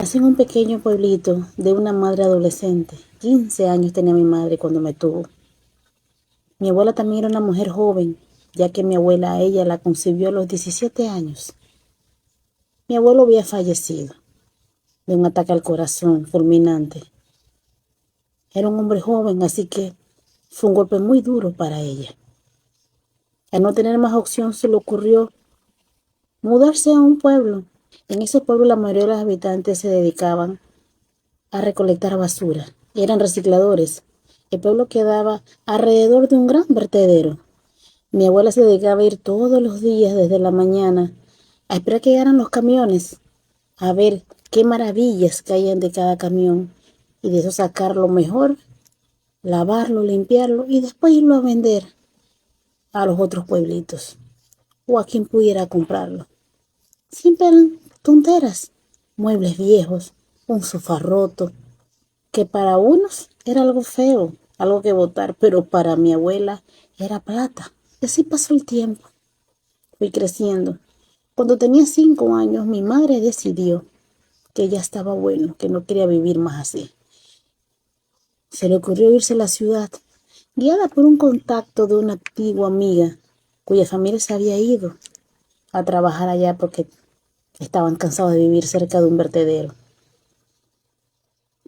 Nací en un pequeño pueblito de una madre adolescente. 15 años tenía mi madre cuando me tuvo. Mi abuela también era una mujer joven, ya que mi abuela a ella la concibió a los 17 años. Mi abuelo había fallecido de un ataque al corazón fulminante. Era un hombre joven, así que fue un golpe muy duro para ella. Al no tener más opción, se le ocurrió mudarse a un pueblo. En ese pueblo la mayoría de los habitantes se dedicaban a recolectar basura. Eran recicladores. El pueblo quedaba alrededor de un gran vertedero. Mi abuela se dedicaba a ir todos los días desde la mañana a esperar que llegaran los camiones, a ver qué maravillas caían de cada camión y de eso sacar lo mejor, lavarlo, limpiarlo y después irlo a vender a los otros pueblitos o a quien pudiera comprarlo. Siempre eran tonteras, muebles viejos, un sofá roto, que para unos era algo feo, algo que botar, pero para mi abuela era plata. Y así pasó el tiempo. Fui creciendo. Cuando tenía 5 años, mi madre decidió que ya estaba bueno, que no quería vivir más así. Se le ocurrió irse a la ciudad, guiada por un contacto de una antigua amiga, cuya familia se había ido a trabajar allá porque estaban cansados de vivir cerca de un vertedero.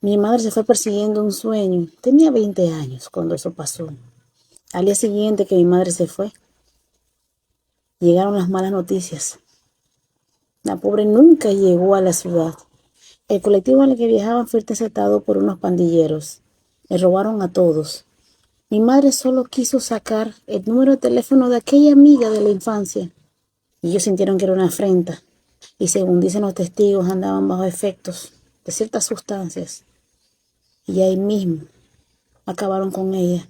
Mi madre se fue persiguiendo un sueño. Tenía 20 años cuando eso pasó. Al día siguiente que mi madre se fue, llegaron las malas noticias. La pobre nunca llegó a la ciudad. El colectivo en el que viajaban fue interceptado por unos pandilleros. Le robaron a todos. Mi madre solo quiso sacar el número de teléfono de aquella amiga de la infancia. Y ellos sintieron que era una afrenta. Y según dicen los testigos, andaban bajo efectos de ciertas sustancias. Y ahí mismo acabaron con ella.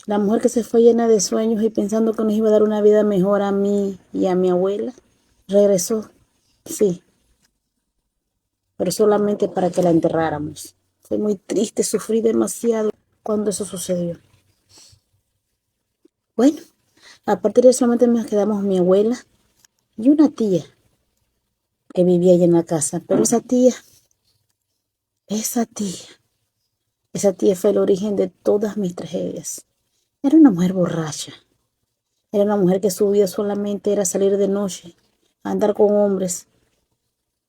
La mujer que se fue llena de sueños y pensando que nos iba a dar una vida mejor a mí y a mi abuela, regresó, sí, pero solamente para que la enterráramos. Fue muy triste, sufrí demasiado cuando eso sucedió. Bueno, a partir de eso solamente nos quedamos mi abuela y una tía que vivía allá en la casa, pero esa tía, esa tía fue el origen de todas mis tragedias. Era una mujer borracha. Era una mujer que su vida solamente era salir de noche, andar con hombres,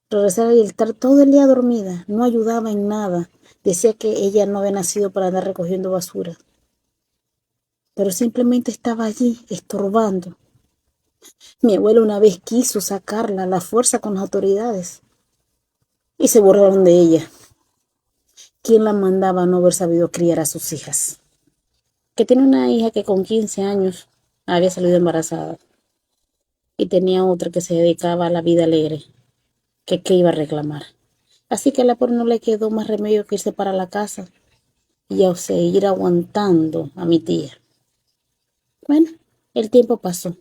regresar y estar todo el día dormida. No ayudaba en nada. Decía que ella no había nacido para andar recogiendo basura. Pero simplemente estaba allí, estorbando. Mi abuela una vez quiso sacarla a la fuerza con las autoridades y se burlaron de ella. ¿Quién la mandaba a no haber sabido criar a sus hijas? Que tiene una hija que con 15 años había salido embarazada y tenía otra que se dedicaba a la vida alegre, que qué iba a reclamar. Así que a la pobre no le quedó más remedio que irse para la casa y a seguir aguantando a mi tía. Bueno, el tiempo pasó.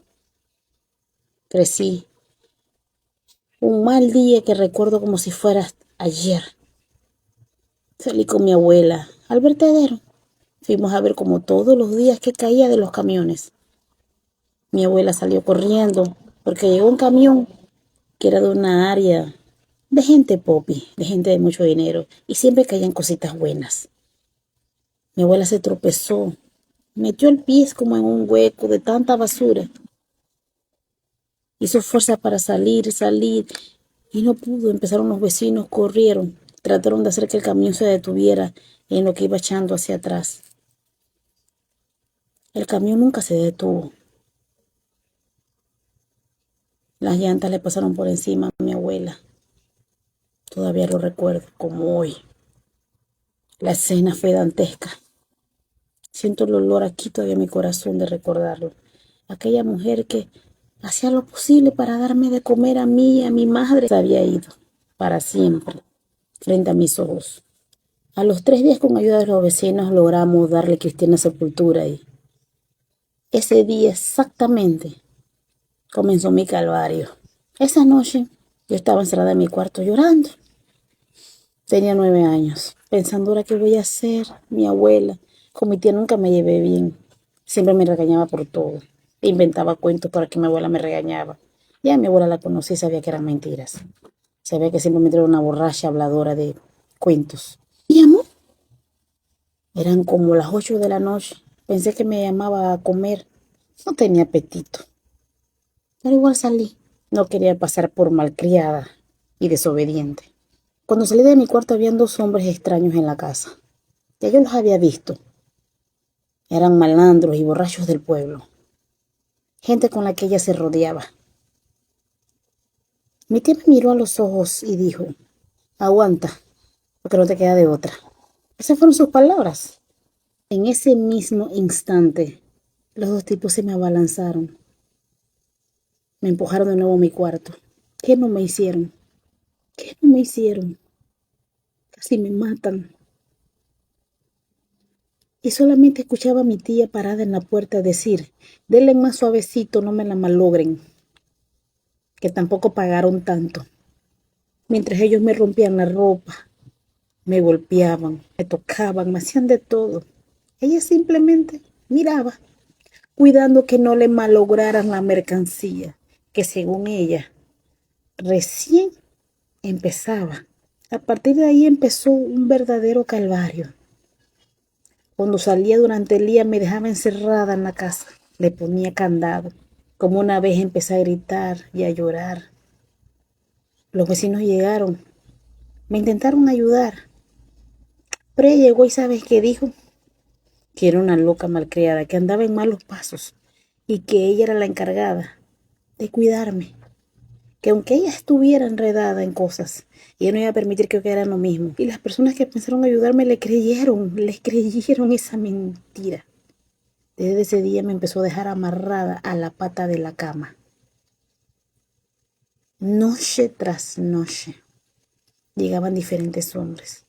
Crecí. Un mal día que recuerdo como si fuera ayer. Salí con mi abuela al vertedero. Fuimos a ver como todos los días que caía de los camiones. Mi abuela salió corriendo porque llegó un camión que era de una área de gente popi, de gente de mucho dinero, y siempre caían cositas buenas. Mi abuela se tropezó, metió el pie como en un hueco de tanta basura. Hizo fuerza para salir, y no pudo. Empezaron los vecinos, corrieron, trataron de hacer que el camión se detuviera en lo que iba echando hacia atrás. El camión nunca se detuvo. Las llantas le pasaron por encima a mi abuela. Todavía lo recuerdo como hoy. La escena fue dantesca. Siento el olor aquí todavía en mi corazón de recordarlo. Aquella mujer que hacía lo posible para darme de comer a mí y a mi madre se había ido para siempre frente a mis ojos. A los 3 días, con ayuda de los vecinos, logramos darle cristiana sepultura y ese día exactamente comenzó mi calvario. Esa noche yo estaba encerrada en mi cuarto llorando. Tenía 9 años, pensando ahora qué voy a hacer. Mi abuela, con mi tía nunca me llevé bien. Siempre me regañaba por todo. Inventaba cuentos para que mi abuela me regañaba. Ya mi abuela la conocí y sabía que eran mentiras. Se ve que simplemente era una borracha habladora de cuentos. Mi amor, eran como las 8 de la noche. Pensé que me llamaba a comer. No tenía apetito. Pero igual salí. No quería pasar por malcriada y desobediente. Cuando salí de mi cuarto habían dos hombres extraños en la casa. Ya yo los había visto. Eran malandros y borrachos del pueblo. Gente con la que ella se rodeaba. Mi tía me miró a los ojos y dijo, aguanta, porque no te queda de otra. Esas fueron sus palabras. En ese mismo instante, los dos tipos se me abalanzaron. Me empujaron de nuevo a mi cuarto. ¿Qué no me hicieron? ¿Qué no me hicieron? Casi me matan. Y solamente escuchaba a mi tía parada en la puerta decir, denle más suavecito, no me la malogren, que tampoco pagaron tanto. Mientras ellos me rompían la ropa, me golpeaban, me tocaban, me hacían de todo. Ella simplemente miraba, cuidando que no le malograran la mercancía, que según ella recién empezaba. A partir de ahí empezó un verdadero calvario. Cuando salía durante el día me dejaba encerrada en la casa, le ponía candado. Como una vez empecé a gritar y a llorar. Los vecinos llegaron, me intentaron ayudar, pero ella llegó y ¿sabes qué dijo? Que era una loca malcriada, que andaba en malos pasos y que ella era la encargada de cuidarme. Que aunque ella estuviera enredada en cosas, ella no iba a permitir que yo quedara en lo mismo. Y las personas que pensaron ayudarme les creyeron esa mentira. Desde ese día me empezó a dejar amarrada a la pata de la cama. Noche tras noche llegaban diferentes hombres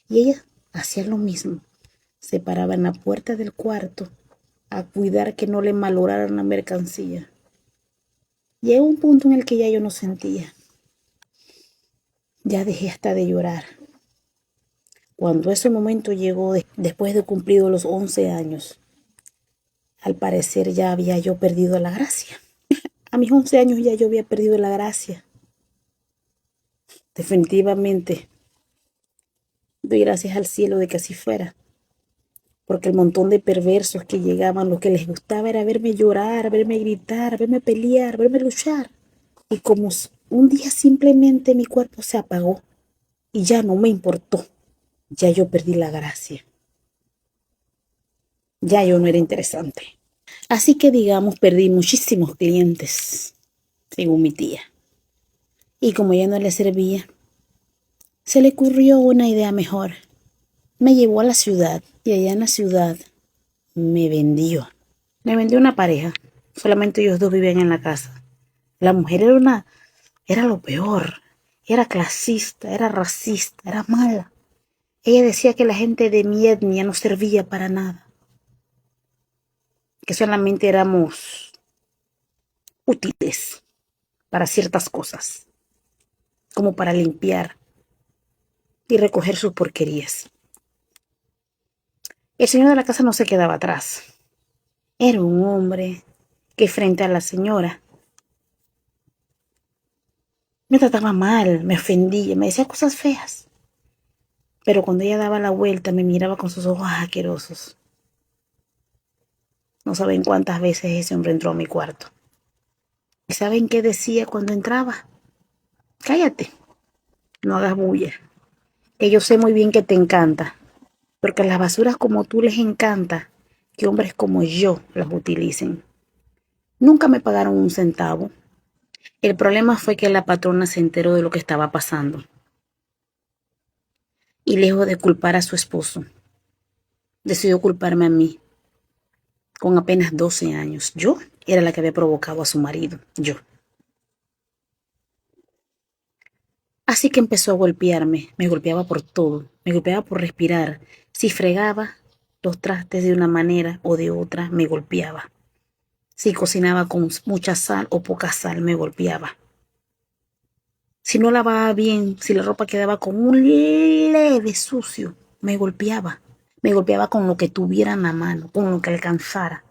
y ella hacía lo mismo. Se paraba en la puerta del cuarto a cuidar que no le malograran la mercancía. Llegó un punto en el que ya yo no sentía. Ya dejé hasta de llorar. Cuando ese momento llegó después de cumplido los 11 años, al parecer ya había yo perdido la gracia. A mis 11 años ya yo había perdido la gracia. Definitivamente doy gracias al cielo de que así fuera, porque el montón de perversos que llegaban, lo que les gustaba era verme llorar, verme gritar, verme pelear, verme luchar. Y como un día simplemente mi cuerpo se apagó y ya no me importó, ya yo perdí la gracia. Ya yo no era interesante. Así que digamos, perdí muchísimos clientes, según mi tía. Y como ya no le servía, se le ocurrió una idea mejor. Me llevó a la ciudad y allá en la ciudad me vendió. Me vendió una pareja. Solamente ellos dos vivían en la casa. La mujer era lo peor. Era clasista, era racista, era mala. Ella decía que la gente de mi etnia no servía para nada. Que solamente éramos útiles para ciertas cosas. Como para limpiar y recoger sus porquerías. El señor de la casa no se quedaba atrás. Era un hombre que frente a la señora me trataba mal, me ofendía, me decía cosas feas. Pero cuando ella daba la vuelta me miraba con sus ojos asquerosos. No saben cuántas veces ese hombre entró a mi cuarto. ¿Y saben qué decía cuando entraba? Cállate, no hagas bulla, que yo sé muy bien que te encanta, porque a las basuras como tú les encanta que hombres como yo las utilicen. Nunca me pagaron un centavo. El problema fue que la patrona se enteró de lo que estaba pasando. Y lejos de culpar a su esposo, decidió culparme a mí, con apenas 12 años. Yo era la que había provocado a su marido, yo. Así que empezó a golpearme, me golpeaba por todo, me golpeaba por respirar. Si fregaba los trastes de una manera o de otra, me golpeaba. Si cocinaba con mucha sal o poca sal, me golpeaba. Si no lavaba bien, si la ropa quedaba con un leve sucio, me golpeaba. Me golpeaba con lo que tuviera en la mano, con lo que alcanzara.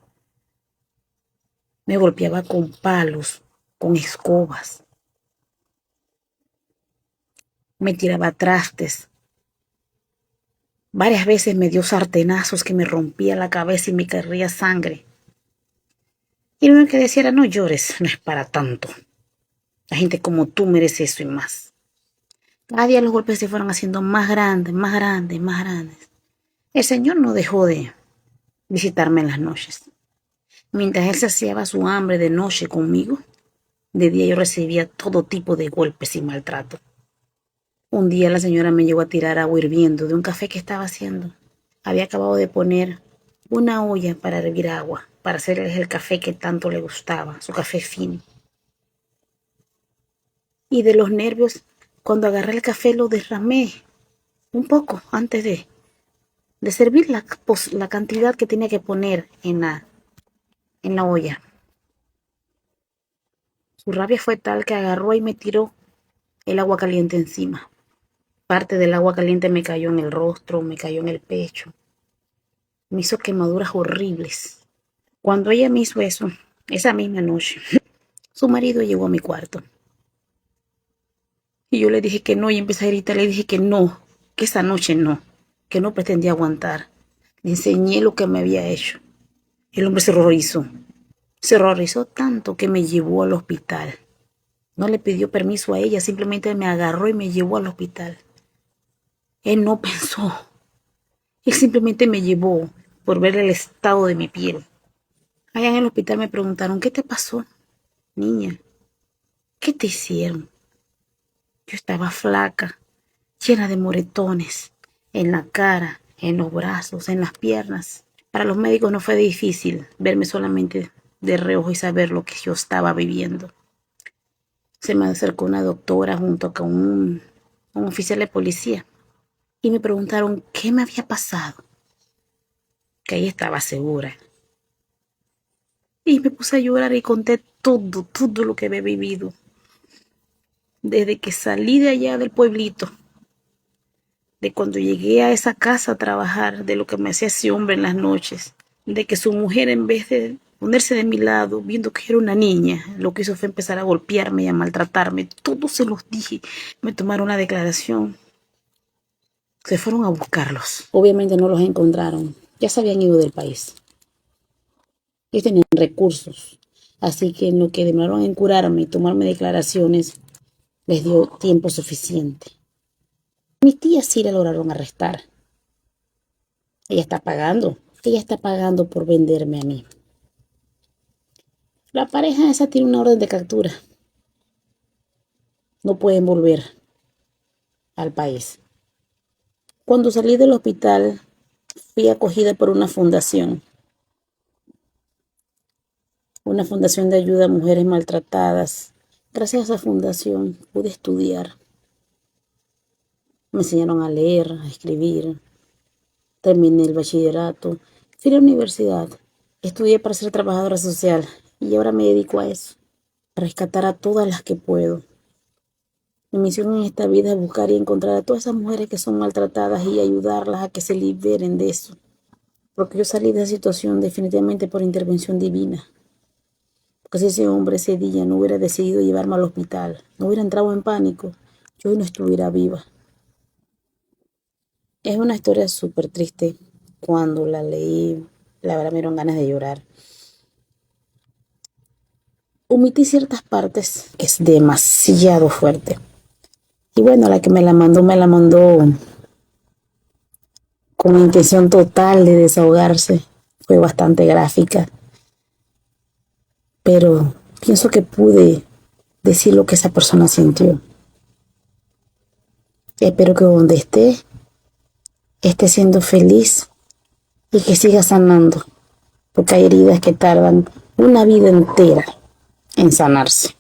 Me golpeaba con palos, con escobas. me tiraba trastes. Varias veces me dio sartenazos que me rompía la cabeza y me corría sangre. Y lo único que decía era, no llores, no es para tanto. La gente como tú merece eso y más. Cada día los golpes se fueron haciendo más grandes, más grandes, más grandes. El Señor no dejó de visitarme en las noches. Mientras Él saciaba su hambre de noche conmigo, de día yo recibía todo tipo de golpes y maltrato. Un día la señora me llegó a tirar agua hirviendo de un café que estaba haciendo. Había acabado de poner una olla para hervir agua, para hacerles el café que tanto le gustaba, su café fino. Y de los nervios, cuando agarré el café lo derramé un poco antes de servir la cantidad que tenía que poner en la olla. Su rabia fue tal que agarró y me tiró el agua caliente encima. Parte del agua caliente me cayó en el rostro, me cayó en el pecho. Me hizo quemaduras horribles. Cuando ella me hizo eso, esa misma noche, su marido llegó a mi cuarto. Y yo le dije que no y empecé a gritar, le dije que no, que esa noche no, que no pretendía aguantar. Le enseñé lo que me había hecho. El hombre se horrorizó. Se horrorizó tanto que me llevó al hospital. No le pidió permiso a ella, simplemente me agarró y me llevó al hospital. Él no pensó. Él simplemente me llevó por ver el estado de mi piel. Allá en el hospital me preguntaron, ¿qué te pasó, niña? ¿Qué te hicieron? Yo estaba flaca, llena de moretones, en la cara, en los brazos, en las piernas. Para los médicos no fue difícil verme solamente de reojo y saber lo que yo estaba viviendo. Se me acercó una doctora junto con un oficial de policía y me preguntaron qué me había pasado, que ella estaba segura. Y me puse a llorar y conté todo lo que había vivido. Desde que salí de allá del pueblito, de cuando llegué a esa casa a trabajar, de lo que me hacía ese hombre en las noches, de que su mujer en vez de ponerse de mi lado, viendo que era una niña, lo que hizo fue empezar a golpearme y a maltratarme. Todo se los dije. Me tomaron una declaración. Se fueron a buscarlos. Obviamente no los encontraron. Ya se habían ido del país. Ellos tenían recursos. Así que en lo que demoraron en curarme y tomarme declaraciones, les dio tiempo suficiente. Mis tías sí la lograron arrestar. Ella está pagando por venderme a mí. La pareja esa tiene una orden de captura. No pueden volver al país. Cuando salí del hospital, fui acogida por una fundación de ayuda a mujeres maltratadas. Gracias a esa fundación pude estudiar. Me enseñaron a leer, a escribir. Terminé el bachillerato. Fui a la universidad. Estudié para ser trabajadora social y ahora me dedico a eso, a rescatar a todas las que puedo. Mi misión en esta vida es buscar y encontrar a todas esas mujeres que son maltratadas y ayudarlas a que se liberen de eso. Porque yo salí de esa situación definitivamente por intervención divina. Porque si ese hombre ese día no hubiera decidido llevarme al hospital, no hubiera entrado en pánico, yo hoy no estuviera viva. Es una historia súper triste. Cuando la leí, la verdad me dieron ganas de llorar. Omití ciertas partes que es demasiado fuerte. Y bueno, la que me la mandó con la intención total de desahogarse. Fue bastante gráfica. Pero pienso que pude decir lo que esa persona sintió. Espero que donde esté siendo feliz y que siga sanando. Porque hay heridas que tardan una vida entera en sanarse.